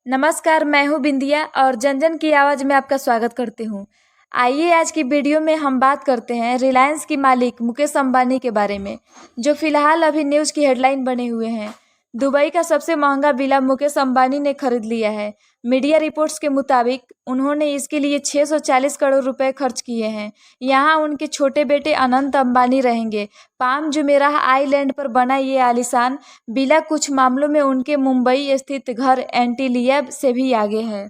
नमस्कार, मैं हूँ बिंदिया और जन जन की आवाज़ में आपका स्वागत करती हूँ। आइए आज की वीडियो में हम बात करते हैं रिलायंस की मालिक मुकेश अंबानी के बारे में, जो फिलहाल अभी न्यूज़ की हेडलाइन बने हुए हैं। दुबई का सबसे महंगा विला मुकेश अंबानी ने खरीद लिया है। मीडिया रिपोर्ट्स के मुताबिक उन्होंने इसके लिए 640 करोड़ रुपए खर्च किए हैं। यहाँ उनके छोटे बेटे अनंत अंबानी रहेंगे। पाम जुमेराह आइलैंड पर बना ये आलीशान विला कुछ मामलों में उनके मुंबई स्थित घर एंटीलिया से भी आगे है।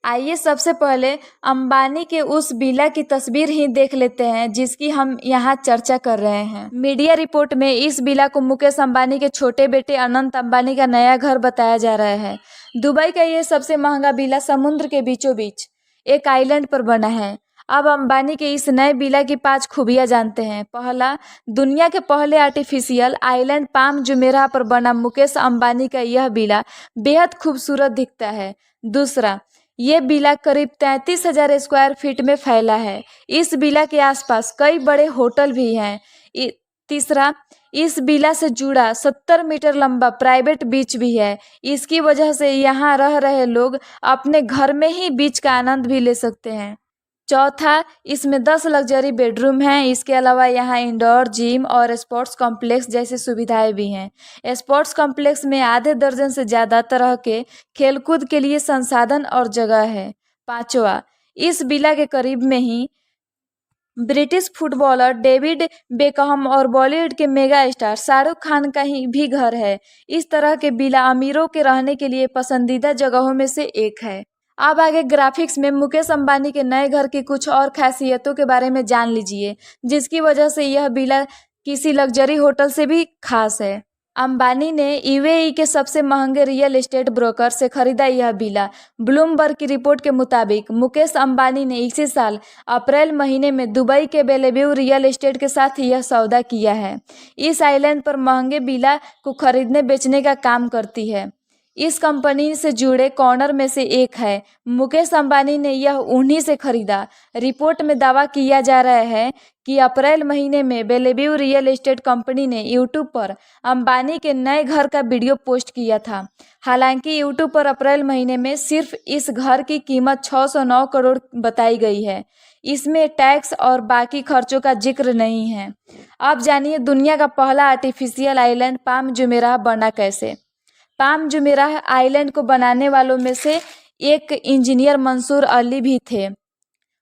आइए सबसे पहले अंबानी के उस विला की तस्वीर ही देख लेते हैं जिसकी हम यहाँ चर्चा कर रहे हैं। मीडिया रिपोर्ट में इस विला को मुकेश अंबानी के छोटे बेटे अनंत अंबानी का नया घर बताया जा रहा है। दुबई का ये सबसे महंगा विला समुद्र के बीचों बीच एक आइलैंड पर बना है। अब अंबानी के इस नए विला की 5 खूबियां जानते हैं। पहला, दुनिया के पहले आर्टिफिशियल आइलैंड पाम जुमेराह पर बना मुकेश अंबानी का यह विला बेहद खूबसूरत दिखता है। दूसरा, ये विला करीब 33,000 स्क्वायर फीट में फैला है। इस विला के आसपास कई बड़े होटल भी हैं। तीसरा, इस विला से जुड़ा 70 मीटर लंबा प्राइवेट बीच भी है। इसकी वजह से यहाँ रह रहे लोग अपने घर में ही बीच का आनंद भी ले सकते हैं। चौथा, इसमें 10 लग्जरी बेडरूम हैं। इसके अलावा यहाँ इंडोर जिम और स्पोर्ट्स कॉम्प्लेक्स जैसी सुविधाएं भी हैं। स्पोर्ट्स कॉम्प्लेक्स में आधे दर्जन से ज़्यादा तरह के खेलकूद के लिए संसाधन और जगह है। पांचवा, इस विला के करीब में ही ब्रिटिश फुटबॉलर डेविड बेकहम और बॉलीवुड के मेगा स्टार शाहरुख खान का ही भी घर है। इस तरह के विला अमीरों के रहने के लिए पसंदीदा जगहों में से एक है। अब आगे ग्राफिक्स में मुकेश अंबानी के नए घर की कुछ और खासियतों के बारे में जान लीजिए, जिसकी वजह से यह विला किसी लग्जरी होटल से भी खास है। अंबानी ने यूएई के सबसे महंगे रियल एस्टेट ब्रोकर से खरीदा यह विला। ब्लूमबर्ग की रिपोर्ट के मुताबिक मुकेश अंबानी ने इसी साल अप्रैल महीने में दुबई के बेलेव्यू रियल एस्टेट के साथ यह सौदा किया है। इस आइलैंड पर महंगे विला को खरीदने बेचने का काम करती है। इस कंपनी से जुड़े कॉर्नर में से एक है। मुकेश अंबानी ने यह उन्हीं से खरीदा। रिपोर्ट में दावा किया जा रहा है कि अप्रैल महीने में बेलेव्यू रियल एस्टेट कंपनी ने यूट्यूब पर अंबानी के नए घर का वीडियो पोस्ट किया था। हालांकि यूट्यूब पर अप्रैल महीने में सिर्फ इस घर की कीमत 609 करोड़ बताई गई है। इसमें टैक्स और बाकी खर्चों का जिक्र नहीं है। अब जानिए दुनिया का पहला आर्टिफिशियल आइलैंड पाम जुमेराह बना कैसे। पाम जुमेराह आइलैंड को बनाने वालों में से एक इंजीनियर मंसूर अली भी थे।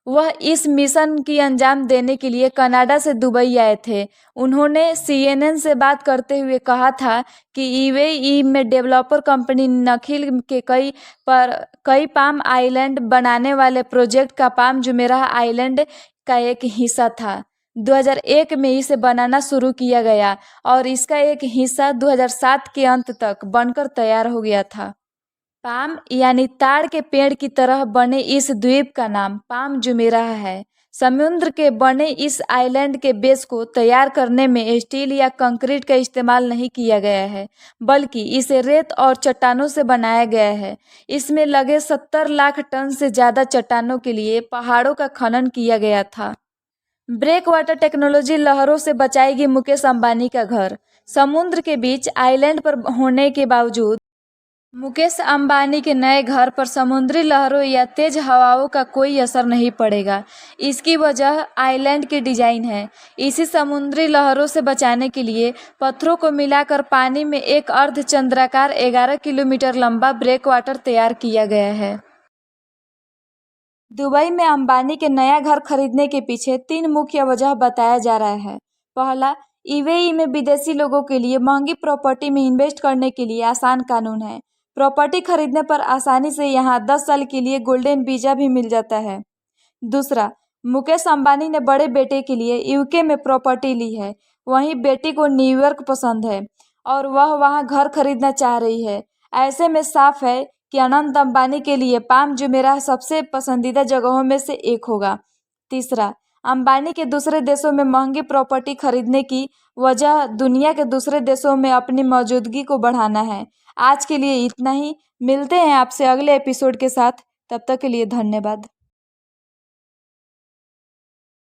वह इस मिशन की अंजाम देने के लिए कनाडा से दुबई आए थे। उन्होंने सीएनएन से बात करते हुए कहा था कि यूएई में डेवलपर कंपनी नखिल के कई पाम आइलैंड बनाने वाले प्रोजेक्ट का पाम जुमेराह आइलैंड का एक हिस्सा था। 2001 में इसे बनाना शुरू किया गया और इसका एक हिस्सा 2007 के अंत तक बनकर तैयार हो गया था। पाम यानी ताड़ के पेड़ की तरह बने इस द्वीप का नाम पाम जुमेराह है। समुद्र के बने इस आइलैंड के बेस को तैयार करने में स्टील या कंक्रीट का इस्तेमाल नहीं किया गया है, बल्कि इसे रेत और चट्टानों से बनाया गया है। इसमें लगे 70 लाख टन से ज़्यादा चट्टानों के लिए पहाड़ों का खनन किया गया था। ब्रेक वाटर टेक्नोलॉजी लहरों से बचाएगी मुकेश अंबानी का घर। समुद्र के बीच आइलैंड पर होने के बावजूद मुकेश अंबानी के नए घर पर समुद्री लहरों या तेज हवाओं का कोई असर नहीं पड़ेगा। इसकी वजह आइलैंड की डिजाइन है। इसी समुद्री लहरों से बचाने के लिए पत्थरों को मिलाकर पानी में एक अर्धचंद्राकार 11 किलोमीटर लंबा ब्रेक वाटर तैयार किया गया है। दुबई में अंबानी के नया घर खरीदने के पीछे 3 मुख्य वजह बताया जा रहा है। पहला, यूएई में विदेशी लोगों के लिए महंगी प्रॉपर्टी में इन्वेस्ट करने के लिए आसान कानून है। प्रॉपर्टी खरीदने पर आसानी से यहाँ 10 साल के लिए गोल्डन वीजा भी मिल जाता है। दूसरा, मुकेश अंबानी ने बड़े बेटे के लिए यूके में प्रॉपर्टी ली है। वहीं बेटी को न्यूयॉर्क पसंद है और वह वहाँ घर खरीदना चाह रही है। ऐसे में साफ है कि अनंत अंबानी के लिए पाम जुमेराह सबसे पसंदीदा जगहों में से एक होगा। तीसरा, अंबानी के दूसरे देशों में महंगी प्रॉपर्टी खरीदने की वजह दुनिया के दूसरे देशों में अपनी मौजूदगी को बढ़ाना है। आज के लिए इतना ही। मिलते हैं आपसे अगले एपिसोड के साथ। तब तक के लिए धन्यवाद।